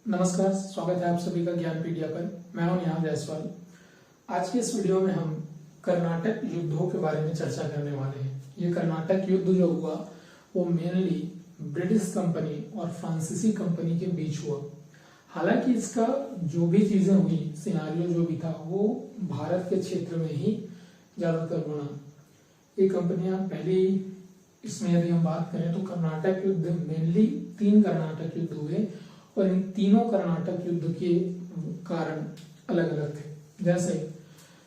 नमस्कार, स्वागत है आप सभी का ज्ञानपीडिया पर। मैं हूं नेहा जायसवाल। आज के इस वीडियो में हम कर्नाटक युद्धों के बारे में चर्चा करने वाले हैं। ये कर्नाटक युद्ध जो हुआ वो मेनली ब्रिटिश कंपनी और फ्रांसीसी कंपनी के बीच हुआ। हालांकि इसका जो भी चीजें हुई, सिनारियो जो भी था, वो भारत के क्षेत्र में ही ज्यादातर बना। ये कंपनियां पहली, इसमें यदि हम बात करें तो कर्नाटक युद्ध मेनली 3 कर्नाटक युद्ध हुए और इन तीनों कर्नाटक युद्ध के कारण अलग अलग थे। जैसे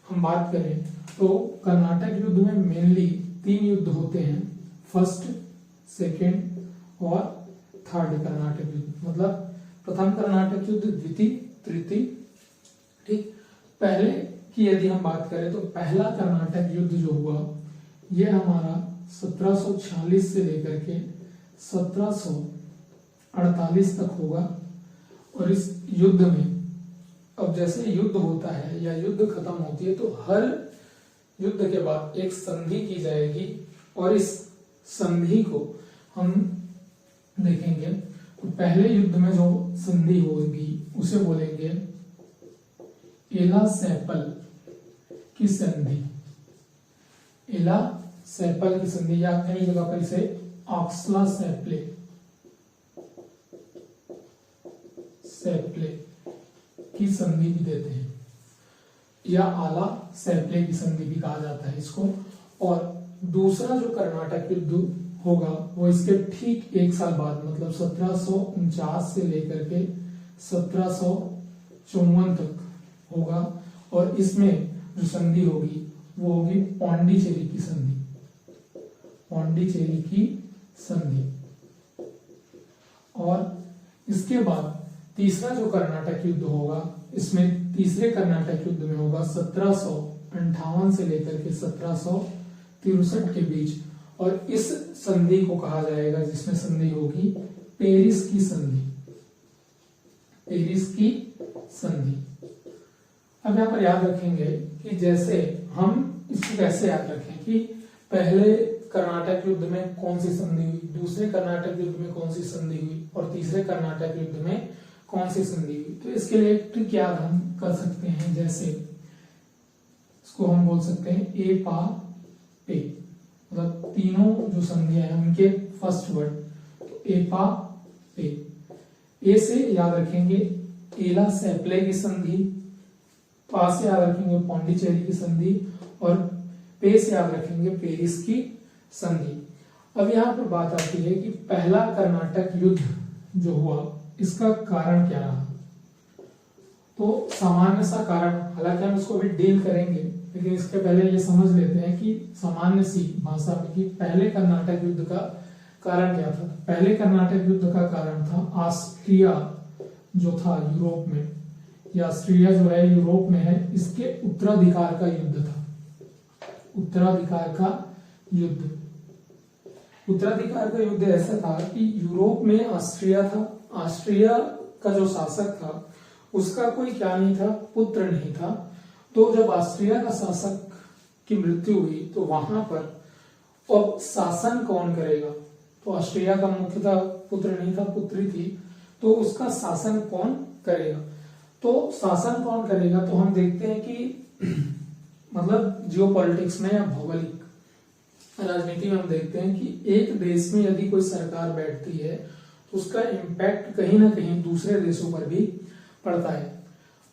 हम बात करें तो कर्नाटक युद्ध में मेनली 3 युद्ध होते हैं, फर्स्ट, सेकेंड और थर्ड कर्नाटक युद्ध। मतलब प्रथम कर्नाटक युद्ध, द्वितीय, तृतीय। ठीक, पहले की यदि हम बात करें तो पहला कर्नाटक युद्ध जो हुआ ये हमारा 1746 से लेकर के 1748 तक होगा। और इस युद्ध में अब जैसे युद्ध होता है या युद्ध खत्म होती है तो हर युद्ध के बाद एक संधि की जाएगी और इस संधि को हम देखेंगे। तो पहले युद्ध में जो संधि होगी उसे बोलेंगे एला सैपल की संधि। एला सैपल की संधि, या कई जगह पर इसे ऑक्सला सैपले की संधि भी देते हैं, या आला सैपले की संधि भी कहा जाता है इसको। और दूसरा जो कर्नाटक युद्ध होगा वो इसके ठीक 1 साल बाद, मतलब 1749 से लेकर के 1754 तक होगा। और इसमें जो संधि होगी वो होगी पौंडीचेरी की संधि। पौंडीचेरी की संधि। और इसके बाद तीसरा जो कर्नाटक युद्ध होगा, इसमें तीसरे कर्नाटक युद्ध में होगा 1758 से लेकर के 1763 के बीच। और इस संधि को कहा जाएगा, जिसमें संधि होगी पेरिस की संधि। पेरिस की संधि। अब यहाँ पर याद रखेंगे कि जैसे हम इसको कैसे याद रखें कि पहले कर्नाटक युद्ध में कौन सी संधि हुई, दूसरे कर्नाटक युद्ध में कौन सी संधि हुई और तीसरे कर्नाटक युद्ध में कौन सी संधि हुई। तो इसके लिए एक ट्रिक याद हम कर सकते हैं। जैसे इसको हम बोल सकते हैं ए पा पे, मतलब तीनों जो संधियां हैं उनके फर्स्ट वर्ड, तो ए पा पे। ए से याद रखेंगे एला सैपले की संधि, पा से याद रखेंगे पौंडीचेरी की संधि और पे से याद रखेंगे पेरिस की संधि। अब यहाँ पर बात आती है कि पहला कर्नाटक युद्ध जो हुआ इसका कारण क्या रहा। तो सामान्य सा कारण, हालांकि हम इसको भी डील करेंगे, लेकिन इसके पहले ये समझ लेते हैं कि सामान्य सी भाषा में कि पहले कर्नाटक युद्ध का कारण क्या था। पहले कर्नाटक युद्ध का कारण था ऑस्ट्रिया जो था यूरोप में, या ऑस्ट्रिया जो है यूरोप में है, इसके उत्तराधिकार का युद्ध था। उत्तराधिकार का युद्ध। उत्तराधिकार का युद्ध ऐसा था कि यूरोप में ऑस्ट्रिया था। ऑस्ट्रिया का जो शासक था उसका कोई क्या नहीं था, पुत्र नहीं था। तो जब ऑस्ट्रिया का शासक की मृत्यु हुई तो वहां पर अब शासन कौन करेगा। तो ऑस्ट्रिया का मुख्यतः पुत्र नहीं था, पुत्री थी, तो उसका शासन कौन करेगा। तो शासन कौन करेगा, तो हम देखते हैं कि मतलब जियोपॉलिटिक्स में या भौगोलिक राजनीति में हम देखते हैं कि एक देश में यदि कोई सरकार बैठती है तो उसका इम्पैक्ट कहीं ना कहीं दूसरे देशों पर भी पड़ता है।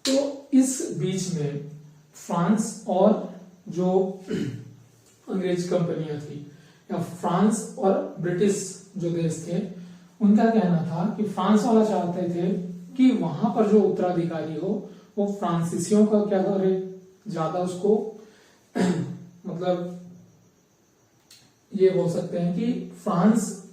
तो इस बीच में फ्रांस और जो अंग्रेज कंपनियां थी, या फ्रांस और ब्रिटिश जो देश थे, उनका कहना था कि फ्रांस वाला चाहते थे कि वहां पर जो उत्तराधिकारी हो वो फ्रांसीसियों का क्या करे, ज्यादा उसको मतलब ये बोल सकते हैं कि फ्रांस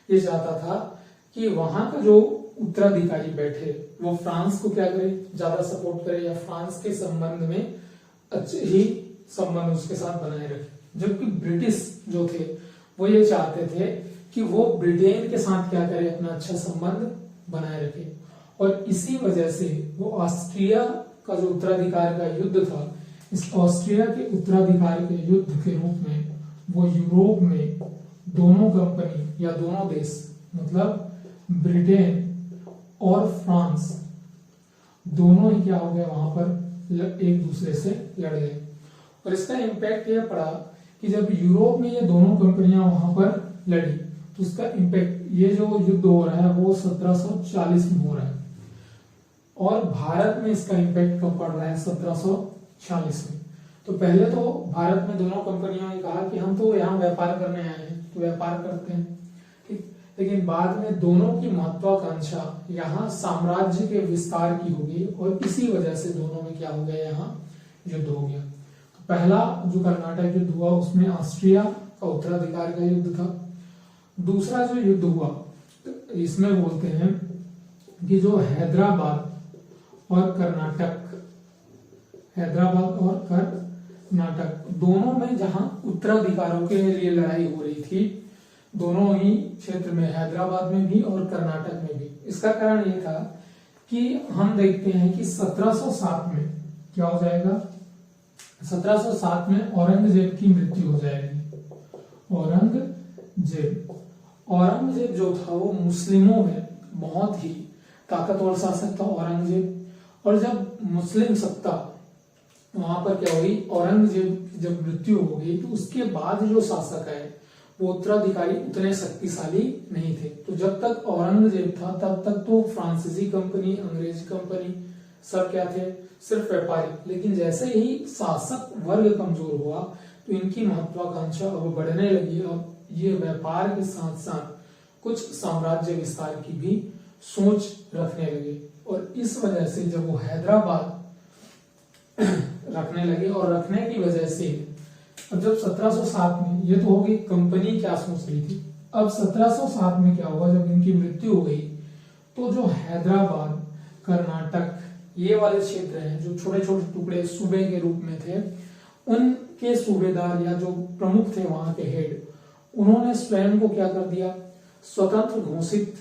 ये चाहता था कि वहां का जो उत्तराधिकारी बैठे वो फ्रांस को क्या करे, ज्यादा सपोर्ट करे, या फ्रांस के संबंध में अच्छे ही संबंध उसके साथ बनाए रखे। जबकि ब्रिटिश जो थे वो ये चाहते थे कि वो ब्रिटेन के साथ क्या करे, अपना अच्छा संबंध बनाए रखे। और इसी वजह से वो ऑस्ट्रिया का जो उत्तराधिकार का युद्ध था, इस ऑस्ट्रिया के उत्तराधिकार के युद्ध के रूप में वो यूरोप में दोनों कंपनी या दोनों देश, मतलब ब्रिटेन और फ्रांस दोनों ही क्या हो गए, वहां पर एक दूसरे से लड़ गए। और इसका इम्पैक्ट यह पड़ा कि जब यूरोप में ये दोनों कंपनियां वहां पर लड़ी तो उसका इम्पैक्ट, ये जो युद्ध हो रहा है वो 1740 में हो रहा है, और भारत में इसका इम्पैक्ट कब पड़ रहा है, 1746 में। तो पहले तो भारत में दोनों कंपनियों ने कहा कि हम तो यहाँ व्यापार करने आए हैं, तो व्यापार करते हैं, ठीक। लेकिन बाद में दोनों की महत्वाकांक्षा यहाँ साम्राज्य के विस्तार की होगी, और इसी वजह से दोनों में क्या हो गया, यहाँ युद्ध हो गया। तो पहला जो कर्नाटक युद्ध हुआ उसमें ऑस्ट्रिया का उत्तराधिकार का युद्ध था। दूसरा जो युद्ध हुआ इसमें बोलते हैं कि जो हैदराबाद और कर्नाटक दोनों में जहां उत्तराधिकारों के लिए लड़ाई हो रही थी, दोनों ही क्षेत्र में, हैदराबाद में भी और कर्नाटक में भी। इसका कारण ये था कि हम देखते हैं कि 1707 में क्या हो जाएगा, 1707 में औरंगजेब की मृत्यु हो जाएगी। औरंगजेब जो था वो मुस्लिमों में बहुत ही ताकतवर शासक था औरंगजेब। और जब मुस्लिम सत्ता वहां पर क्या हुई, औरंगजेब की जब मृत्यु हो गई तो उसके बाद जो शासक है वो उत्तराधिकारी उतने शक्तिशाली नहीं थे। तो जब तक औरंगजेब था तब तक तो फ्रांसीसी कंपनी, अंग्रेजी कंपनी सब क्या थे, सिर्फ व्यापारी। लेकिन जैसे ही शासक वर्ग कमजोर हुआ तो इनकी महत्वाकांक्षा अब बढ़ने लगी। अब ये व्यापार के साथ साथ कुछ साम्राज्य विस्तार की भी सोच रखने लगे, और इस वजह से जब वो हैदराबाद रखने लगे, और रखने की वजह से अब जब 1707 में, ये तो होगी कंपनी क्या सोच रही थी, अब 1707 में क्या हुआ, जब इनकी मृत्यु हो गई तो जो हैदराबाद, कर्नाटक, ये वाले क्षेत्र हैं जो छोटे छोटे टुकड़े सूबे के रूप में थे, उनके सूबेदार या जो प्रमुख थे वहां के हेड, उन्होंने स्वयं को क्या कर दिया, स्वतंत्र घोषित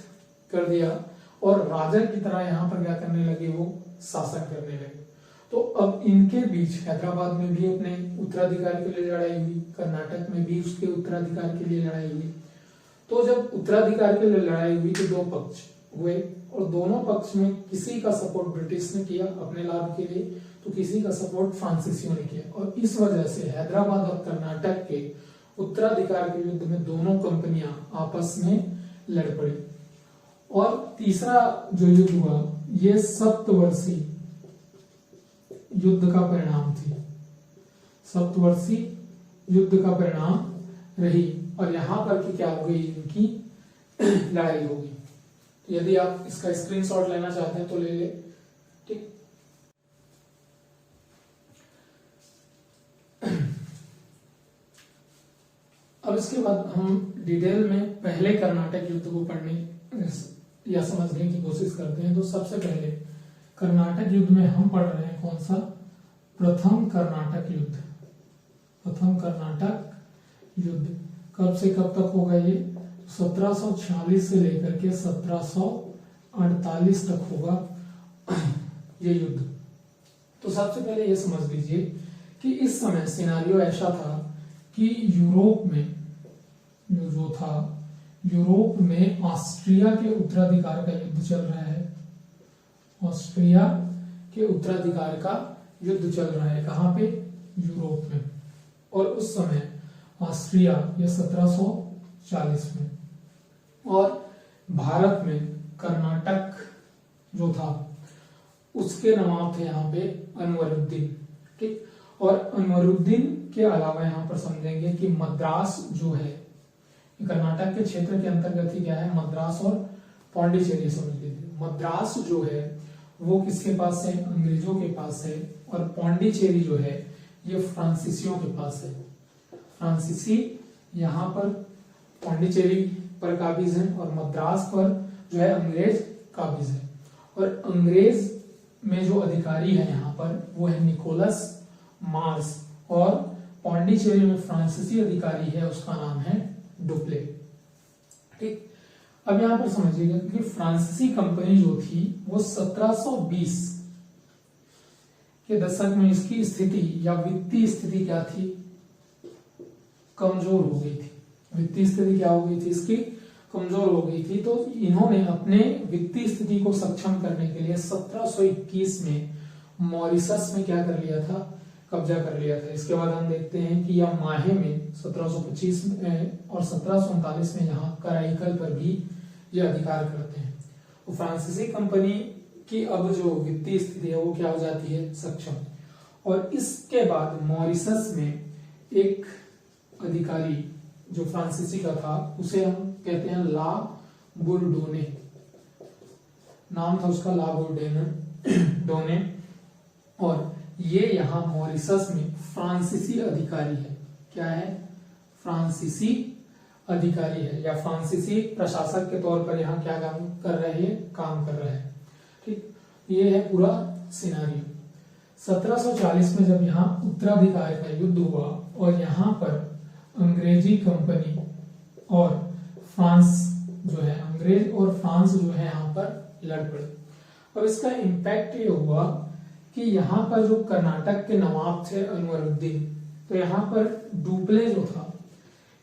कर दिया, और राजा की तरह यहाँ पर क्या करने लगे, वो शासन करने लगे। तो अब इनके बीच हैदराबाद में भी अपने उत्तराधिकार के लिए लड़ाई हुई, कर्नाटक में भी उसके उत्तराधिकार के लिए लड़ाई हुई। तो जब उत्तराधिकार के लिए लड़ाई हुई तो दो पक्ष हुए, और दोनों पक्ष में किसी का सपोर्ट ब्रिटिश ने किया अपने लाभ के लिए, तो किसी का सपोर्ट फ्रांसीसियों ने किया। और इस वजह से हैदराबाद और कर्नाटक के उत्तराधिकार के युद्ध में दोनों कंपनियां आपस में लड़ पड़ी। और तीसरा जो युद्ध हुआ ये सप्तवर्षीय युद्ध का परिणाम थी, सप्तवर्षीय युद्ध का परिणाम रही, और यहां पर की क्या हो गई, इनकी लड़ाई होगी। यदि आप इसका स्क्रीनशॉट लेना चाहते हैं तो ले ले, ठीक। अब इसके बाद हम डिटेल में पहले कर्नाटक युद्ध को पढ़ने या समझने की कोशिश करते हैं। तो सबसे पहले कर्नाटक युद्ध में हम पढ़ रहे हैं कौन सा, प्रथम कर्नाटक युद्ध। प्रथम कर्नाटक युद्ध कब से कब तक होगा, ये 1746 से लेकर के 1748 तक होगा ये युद्ध। तो सबसे पहले ये समझ लीजिए कि इस समय सिनारियो ऐसा था कि यूरोप में जो था, यूरोप में ऑस्ट्रिया के उत्तराधिकार का युद्ध चल रहा है। ऑस्ट्रिया के उत्तराधिकार का युद्ध चल रहा है, कहां पे, यूरोप में। और उस समय ऑस्ट्रिया ये 1740 में, और भारत में कर्नाटक जो था उसके नवाब थे यहाँ पे अनवरुद्दीन, ठीक। और अनवरुद्दीन के अलावा यहाँ पर समझेंगे कि मद्रास जो है कर्नाटक के क्षेत्र के अंतर्गत ही क्या है, मद्रास और पौंडीचेरी समझ लीजिए। मद्रास जो है वो किसके पास है, अंग्रेजों के पास है, और पौंडीचेरी जो है ये फ्रांसीसियों के पास है। फ्रांसीसी यहाँ पर पौंडीचेरी पर काबिज है, और मद्रास पर जो है अंग्रेज काबिज है। और अंग्रेज में जो अधिकारी है यहाँ पर वो है निकोलस मार्स, और पौंडीचेरी में फ्रांसीसी अधिकारी है उसका नाम है डुप्ले, ठीक। अब यहाँ पर समझिएगा कि फ्रांसीसी कंपनी जो थी वो 1720 के दशक में इसकी स्थिति या वित्तीय स्थिति क्या थी, कमजोर हो गई थी। वित्तीय स्थिति क्या हो गई थी इसकी, कमजोर हो गई थी, तो इन्होंने अपने वित्तीय स्थिति को सक्षम करने के लिए 1721 में मॉरिशस में क्या कर लिया था, कब्जा कर लिया था। इसके बाद हम देखते हैं कि यह माहे में 1725 में और 1739 में यहाँ कराईकल पर भी ये अधिकार करते हैं। तो फ्रांसीसी कंपनी की अब जो वित्तीय स्थिति है वो क्या हो जाती है, सक्षम। और इसके बाद मॉरिशस में एक अधिकारी जो फ्रांसीसी का था उसे हम कहते हैं ला बुरडोने, नाम था उसका ला बुरडोने। और ये यहाँ मॉरिशस में फ्रांसीसी अधिकारी है। क्या है, फ्रांसीसी अधिकारी है या फ्रांसीसी प्रशासक के तौर पर यहाँ क्या काम कर रहे हैं, काम कर रहे हैं। ठीक, ये है पूरा सिनारियो। 1740 में जब यहाँ उत्तराधिकार का युद्ध हुआ और यहाँ पर अंग्रेजी कंपनी और फ्रांस जो है, अंग्रेज और फ्रांस जो है यहाँ पर लड़ पड़े। अब इसका इम्पैक्ट ये हुआ कि यहाँ पर जो कर्नाटक के नवाब थे अनवरुद्दीन, तो यहाँ पर डुप्ले जो था,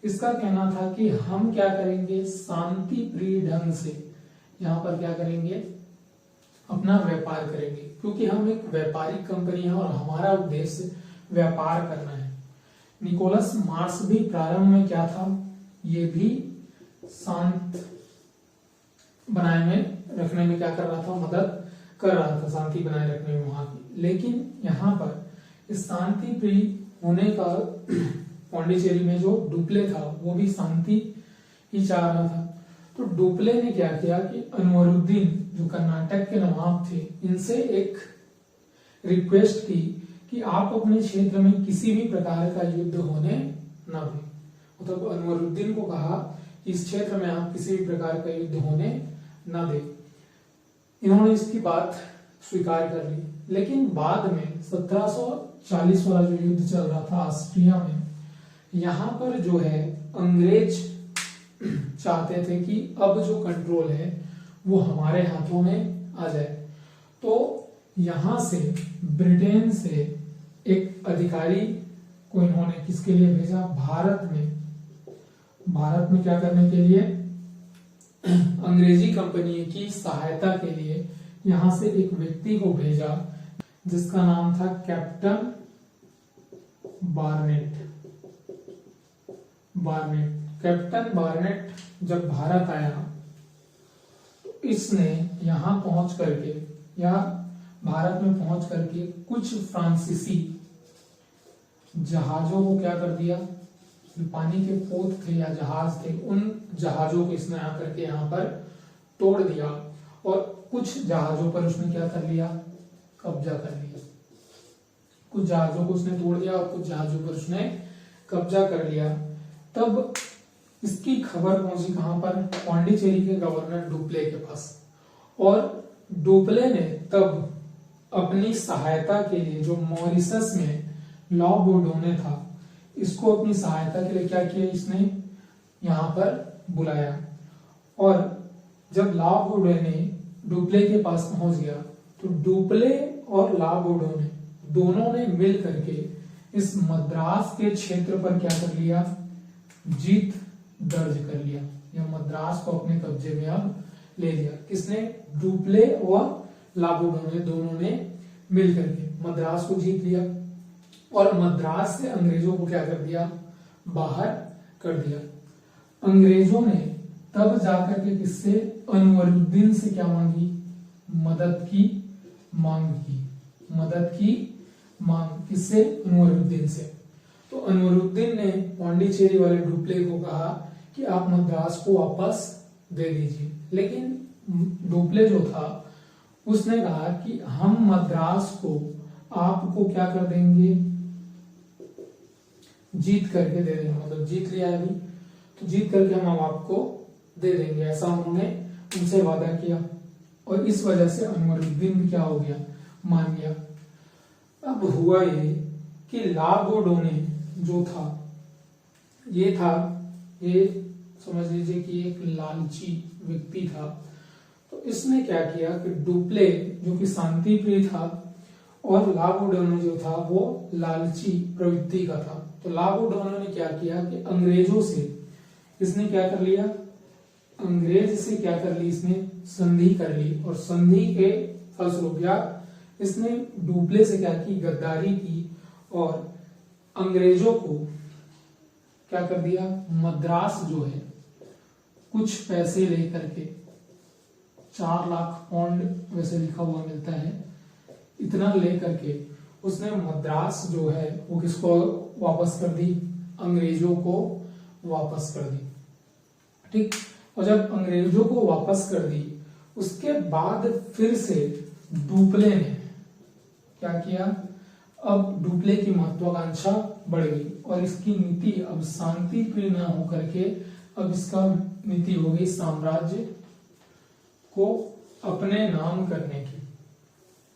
इसका कहना था कि हम क्या करेंगे, शांति प्रिय ढंग से यहाँ पर क्या करेंगे, अपना व्यापार करेंगे, क्योंकि हम एक व्यापारिक कंपनी है और हमारा उद्देश्य व्यापार करना है। निकोलस मार्स भी प्रारंभ में क्या था, ये भी शांत बनाए में रखने में क्या कर रहा था, मदद कर रहा था, शांति बनाए रखने में वहां की। लेकिन यहाँ पर इस शांति प्रिय होने का पौंडीचेरी में जो डुप्ले था वो भी शांति ही चाह रहा था। तो डुप्ले ने क्या किया कि अनवरुद्दीन जो कर्नाटक के नवाब थे, इनसे एक रिक्वेस्ट की कि आप अपने क्षेत्र में किसी भी प्रकार का युद्ध होने न दें। मतलब अनवरुद्दीन को कहा कि इस क्षेत्र में आप किसी भी प्रकार का युद्ध होने न दें। इन्होंने इसकी बात स्वीकार कर ली। लेकिन बाद में 1740 वाला जो युद्ध चल रहा था ऑस्ट्रिया में, यहाँ पर जो है अंग्रेज चाहते थे कि अब जो कंट्रोल है वो हमारे हाथों में आ जाए। तो यहाँ से ब्रिटेन से एक अधिकारी को इन्होंने किसके लिए भेजा, भारत में क्या करने के लिए, अंग्रेजी कंपनी की सहायता के लिए यहां से एक व्यक्ति को भेजा जिसका नाम था कैप्टन बार्नेट। कैप्टन बार्नेट जब भारत आया तो इसने यहां पहुंच करके या भारत में पहुंच करके कुछ फ्रांसीसी जहाजों को क्या कर दिया, पानी के पोत थे या जहाज थे, उन जहाजों को इसने आकर के यहाँ पर तोड़ दिया और कुछ जहाजों पर उसने क्या कर लिया, कब्जा कर लिया। कुछ जहाजों को उसने तोड़ दिया और कुछ जहाजों पर उसने कब्जा कर लिया। तब इसकी खबर पहुंची कहां पर, पौंडीचेरी के गवर्नर डुप्ले के पास। और डुप्ले ने तब अपनी सहायता के लिए जो मॉरिशस में ला बुरडोने था, इसको अपनी सहायता के लिए क्या किया, इसने यहाँ पर बुलाया। और जब ला बुरडोने डुप्ले के पास पहुंच गया तो डुप्ले और ला बुरडोने दोनों ने मिल करके इस मद्रास के क्षेत्र पर क्या कर लिया, जीत दर्ज कर लिया। या मद्रास को अपने कब्जे में अब ले लिया। किसने, डुप्ले और ला बुरडोने दोनों ने मिल करके मद्रास को जीत लिया और मद्रास से अंग्रेजों को क्या कर दिया, बाहर कर दिया। अंग्रेजों ने तब जाकर के किससे, अनवरुद्दीन से क्या मांगी, मदद की मांग की। किससे, अनवरुद्दीन से। तो अनवरुद्दीन ने पौंडीचेरी वाले डुप्ले को कहा कि आप मद्रास को वापस दे दीजिए। लेकिन डुप्ले जो था उसने कहा कि हम मद्रास को आपको क्या कर देंगे, जीत करके दे देंगे। मतलब जीत लिया है अभी, तो जीत करके हम आपको दे देंगे, ऐसा उन्होंने उनसे वादा किया। और इस वजह से अनवरुद्दीन भी क्या हो गया, मान गया। अब हुआ ये कि ला बुरडोने जो था, ये समझ लीजिए कि एक लालची व्यक्ति था। तो इसने क्या किया कि डुप्ले जो कि शांति प्रिय था और ला बुरडोने जो था वो लालची प्रवृत्ति का था। तो ला बुरडोने ने क्या किया कि अंग्रेजों से इसने क्या कर लिया, अंग्रेज से क्या कर ली, इसने संधि कर ली, और संधि के फलस्वरूप या इसने डुप्ले से क्या की, गद्दारी की, और अंग्रेजों को क्या कर दिया, मद्रास जो है कुछ पैसे लेकर के 4 लाख पाउंड वैसे लिखा हुआ मिलता है, इतना लेकर के उसने मद्रास जो है वो किसको वापस कर दी, अंग्रेजों को वापस कर दी। ठीक, और जब अंग्रेजों को वापस कर दी उसके बाद फिर से डुप्ले ने क्या किया, अब डुप्ले की महत्वाकांक्षा बढ़ गई और इसकी नीति अब शांति प्रिय न होकर के अब इसका नीति हो गई साम्राज्य को अपने नाम करने की।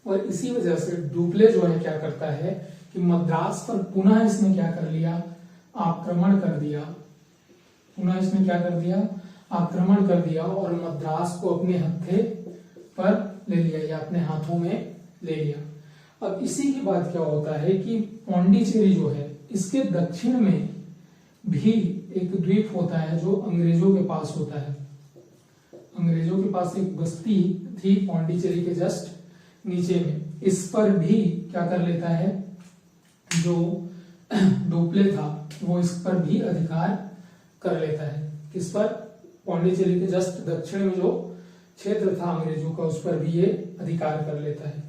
और इसी वजह से डुप्ले जो है क्या करता है कि मद्रास पर पुनः इसने क्या कर लिया, आक्रमण कर दिया, पुनः इसने क्या कर दिया, आक्रमण कर दिया और मद्रास को अपने हत्थे पर ले लिया या अपने हाथों में ले लिया। अब इसी के बाद क्या होता है कि पौंडीचेरी जो है इसके दक्षिण में भी एक द्वीप होता है जो अंग्रेजों के पास होता है। अंग्रेजों के पास एक बस्ती थी पौंडीचेरी के जस्ट नीचे में, इस पर भी क्या कर लेता है, जो डुप्ले था वो इस पर भी अधिकार कर लेता है। किस पर, पौंडीचेरी के जस्ट दक्षिण में जो क्षेत्र था अंग्रेजों का उस पर भी ये अधिकार कर लेता है।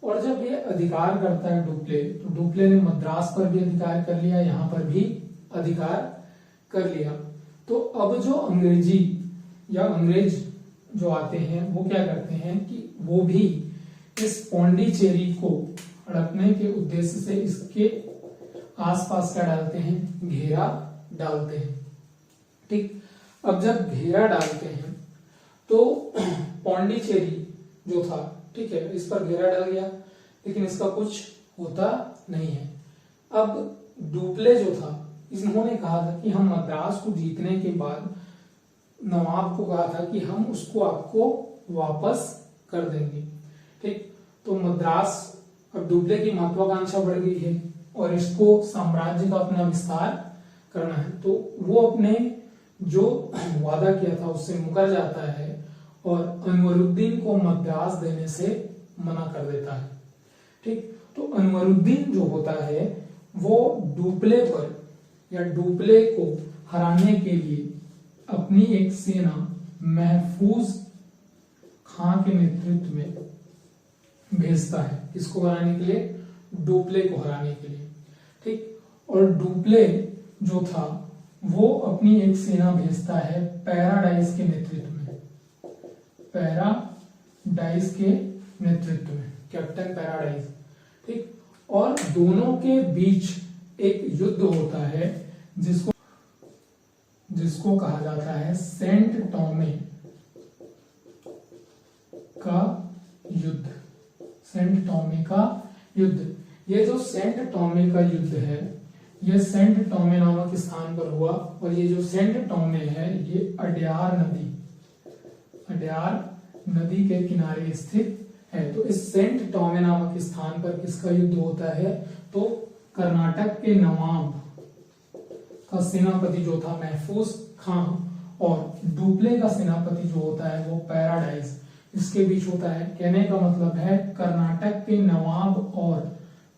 और जब ये अधिकार करता है डुप्ले, तो डुप्ले ने मद्रास पर भी अधिकार कर लिया, यहाँ पर भी अधिकार कर लिया। तो अब जो अंग्रेजी या अंग्रेज जो आते हैं वो क्या करते हैं कि वो भी इस पौंडीचेरी को हड़पने के उद्देश्य से इसके आसपास क्या डालते हैं, घेरा डालते हैं। ठीक, अब जब घेरा डालते हैं तो पौंडीचेरी जो था, ठीक है, इस पर घेरा डाल गया लेकिन इसका कुछ होता नहीं है। अब डुप्ले जो था इन्होंने कहा था कि हम मद्रास को जीतने के बाद नवाब को कहा था कि हम उसको आपको वापस कर देंगे। ठीक, तो मद्रास, अब डुप्ले की महत्वाकांक्षा बढ़ गई है और इसको साम्राज्य का अपना विस्तार करना है, तो वो अपने जो वादा किया था उससे मुकर जाता है और अनवरुद्दीन को मद्रास देने से मना कर देता है। ठीक, तो अनवरुद्दीन जो होता है वो डुप्ले पर या डुप्ले को हराने के लिए अपनी एक सेना महफूज खां के नेतृत्व में भेजता है। किसको हराने के लिए, डुप्ले को हराने के लिए। ठीक, और डुप्ले जो था वो अपनी एक सेना भेजता है पैराडाइज के नेतृत्व में, पैराडाइज के नेतृत्व में, कैप्टन पैराडाइज। ठीक, और दोनों के बीच एक युद्ध होता है जिसको कहा जाता है सेंट टॉमे का युद्ध। सेंट टॉमे का युद्ध, ये जो सेंट टॉमे का युद्ध है ये सेंट टॉमे नामक स्थान पर हुआ और ये जो सेंट टॉमे है ये अड्यार नदी के किनारे स्थित है। तो इस सेंट टॉमे नामक स्थान पर किसका युद्ध होता है, तो कर्नाटक के नवाब का सेनापति जो था महफूज खां और डुप्ले का सेनापति जो होता है वो पैराडाइज, इसके बीच होता है। कहने का मतलब है कर्नाटक के नवाब और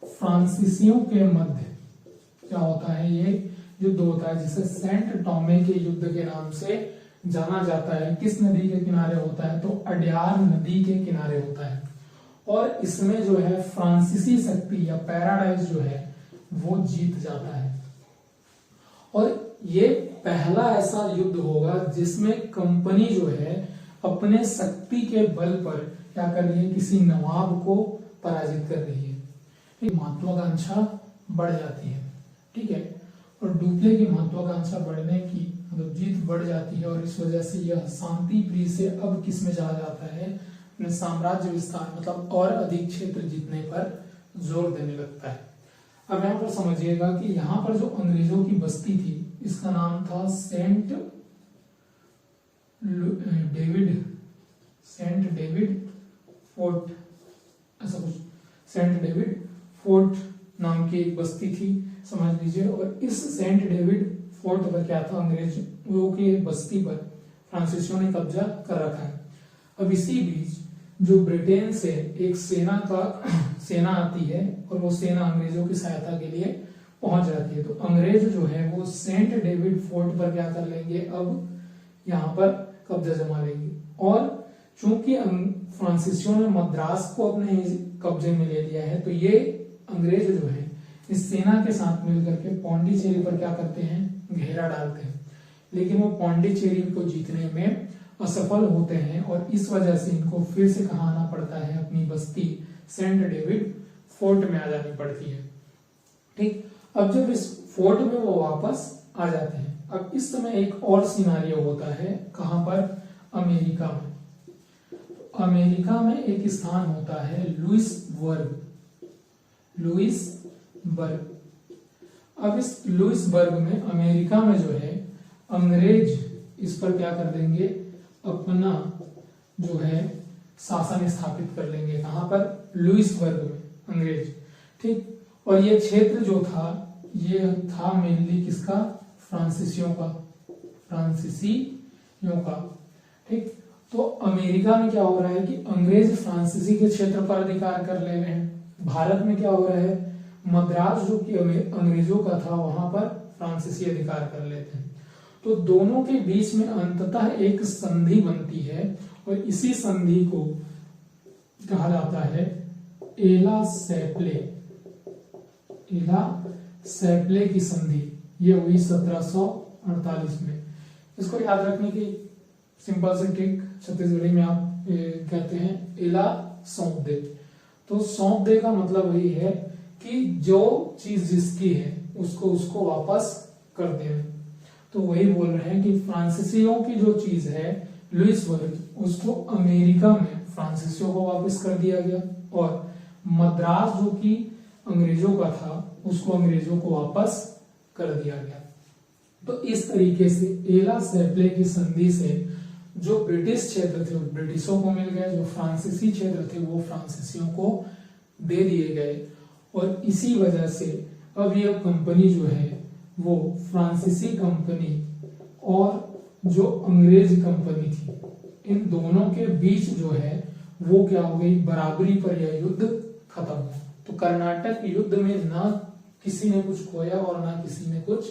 फ्रांसीसियों के मध्य क्या होता है, ये युद्ध होता है जिसे सेंट टॉमे के युद्ध के नाम से जाना जाता है। किस नदी के किनारे होता है, तो अड्यार नदी के किनारे होता है। और इसमें जो है फ्रांसीसी शक्ति या पैराडाइज जो है वो जीत जाता है। और ये पहला ऐसा युद्ध होगा जिसमें कंपनी जो है अपने शक्ति के बल पर क्या कर रही है, किसी नवाब को पराजित कर रही है। महत्वाकांक्षा बढ़ जाती है। ठीक है, और डुप्ले की महत्वाकांक्षा बढ़ने की मतलब जीत बढ़ जाती है और इस वजह से यह शांति प्रिय से अब किस में चला जाता है, अपने साम्राज्य विस्तार मतलब और अधिक क्षेत्र जीतने पर जोर देने लगता है। अब यहाँ पर समझिएगा कि यहाँ पर जो अंग्रेजों की बस्ती थी इसका नाम था सेंट डेविड फोर्ट, ऐसा कुछ, सेंट डेविड फोर्ट नाम की एक बस्ती थी, समझ लीजिए। और इस सेंट डेविड फोर्ट पर क्या था, अंग्रेजों की बस्ती पर फ्रांसीसियों ने कब्जा कर रखा है। अब इसी बीच जो ब्रिटेन से एक सेना आती है और वो सेना अंग्रेजों की सहायता के लिए पहुंच जाती है। तो अंग्रेज जो है वो सेंट डेविड फोर्ट पर क्या कर लेंगे, अब यहाँ पर कब्जा जमा लेंगे। और चूंकि फ्रांसीसियों ने मद्रास को अपने कब्जे में ले लिया है, तो ये अंग्रेज जो है इस सेना के साथ मिलकर के पौंडीचेरी पर क्या करते हैं, घेरा डालते हैं। लेकिन वो पौंडीचेरी को जीतने में असफल होते हैं और इस वजह से इनको फिर से कहाँ आना पड़ता है, अपनी बस्ती सेंट डेविड फोर्ट में आ जानी पड़ती है। ठीक, अब जब इस फोर्ट में वो वापस आ जाते हैं, अब इस समय एक और सिनारियो होता है, कहां पर, अमेरिका में। अमेरिका में एक स्थान होता है लुइसबर्ग। अब इस लुइसबर्ग में अमेरिका में जो है अंग्रेज इस पर क्या कर देंगे, अपना जो है शासन स्थापित कर लेंगे। कहां पर, लुइसबर्ग में अंग्रेज। ठीक, और ये क्षेत्र जो था ये था मेनली किसका, फ्रांसीसियों का। ठीक, तो अमेरिका में क्या हो रहा है कि अंग्रेज फ्रांसीसी के क्षेत्र पर अधिकार कर ले रहे हैं। भारत में क्या हो रहा है, मद्रास जो कि अंग्रेजों का था वहां पर फ्रांसीसी अधिकार कर लेते हैं। तो दोनों के बीच में अंततः एक संधि बनती है और इसी संधि को कहा जाता है एला सैप्ले की संधि। ये हुई 1748 में। इसको याद रखने की सिंपल से ट्रिक, छत्तीसगढ़ी में आप कहते हैं एला सौंप दे। तो सौंप दे का मतलब वही है कि जो चीज जिसकी है उसको वापस कर देना। तो वही बोल रहे हैं कि फ्रांसीसियों की जो चीज है लुइसबर्ग, उसको अमेरिका में फ्रांसीसियों को वापस कर दिया गया और मद्रास जो कि अंग्रेजों का था उसको अंग्रेजों को वापस कर दिया गया। तो इस तरीके से एला सैप्ले की संधि से जो ब्रिटिश क्षेत्र थे वो ब्रिटिशों को मिल गए, जो फ्रांसीसी क्षेत्र थे वो फ्रांसीसियों को दे दिए गए। और इसी वजह से अब ये कंपनी जो है वो फ्रांसीसी कंपनी और जो अंग्रेज कंपनी थी, इन दोनों के बीच जो है वो क्या हो गई, बराबरी पर यह युद्ध खत्म हुआ। तो कर्नाटक युद्ध में ना किसी ने कुछ खोया और ना किसी ने कुछ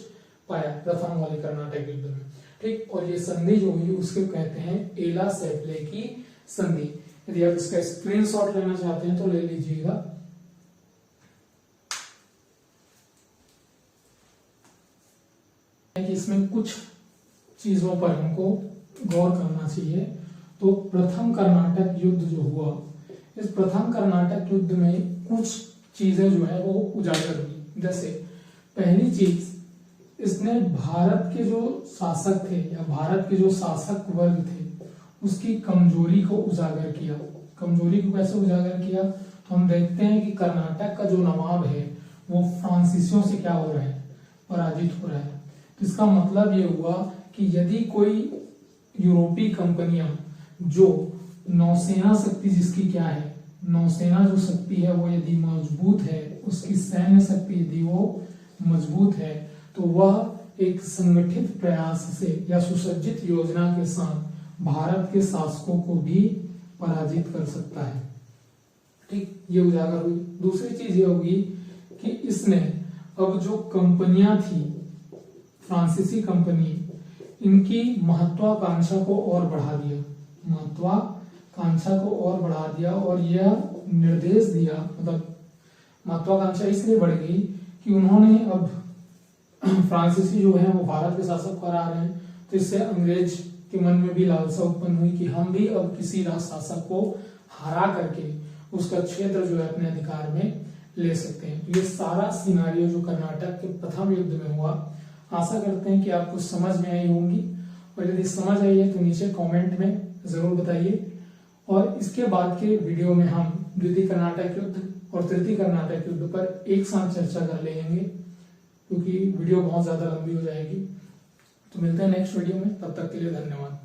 पाया, प्रथम वाले कर्नाटक युद्ध में। ठीक, और ये संधि जो हुई उसको कहते हैं एला सैप्ले की संधि। यदि आप इसका स्क्रीनशॉट लेना चाहते हैं तो ले लीजिएगा। इसमें कुछ चीजों पर हमको गौर करना चाहिए। तो प्रथम कर्नाटक युद्ध जो हुआ, इस प्रथम कर्नाटक युद्ध में कुछ चीजें जो है वो उजागर हुई। जैसे पहली चीज, इसने भारत के जो शासक थे या भारत के जो शासक वर्ग थे उसकी कमजोरी को उजागर किया। कमजोरी को कैसे उजागर किया, तो हम देखते हैं कि कर्नाटक का जो नवाब है वो फ्रांसीसियों से क्या हो रहा है, पराजित हो रहा है। तो इसका मतलब ये हुआ कि यदि कोई यूरोपीय कंपनियां जो नौसेना शक्ति जिसकी क्या है, नौसेना जो शक्ति है वो यदि मजबूत है, उसकी सैन्य शक्ति यदि वो मजबूत है, तो वह एक संगठित प्रयास से या सुसज्जित योजना के साथ भारत के शासकों को भी पराजित कर सकता है। ठीक, ये उजागर हुई। दूसरी चीज ये होगी कि इसने अब जो कंपनियां थी फ्रांसीसी कंपनी, इनकी महत्वाकांक्षा को और बढ़ा दिया, महत्वाकांक्षा को और बढ़ा दिया और यह निर्देश दिया, मतलब महत्वाकांक्षा इसलिए बढ़ गई कि उन्होंने अब फ्रांसीसी जो है वो भारत के शासक करा रहे हैं, तो इससे अंग्रेज के मन में भी लालसा उत्पन्न हुई कि हम भी अब किसी शासक को हरा करके उसका क्षेत्र जो है अपने अधिकार में ले सकते हैं। तो ये सारा सिनारियो जो कर्नाटक के प्रथम युद्ध में हुआ, आशा करते हैं कि आपको समझ में आई होंगी। और यदि समझ आई है तो नीचे कमेंट में जरूर बताइए। और इसके बाद के वीडियो में हम द्वितीय कर्नाटक युद्ध और तृतीय कर्नाटक युद्ध पर एक साथ चर्चा कर लेंगे, क्योंकि वीडियो बहुत ज्यादा लंबी हो जाएगी। तो मिलते हैं नेक्स्ट वीडियो में, तब तक के लिए धन्यवाद।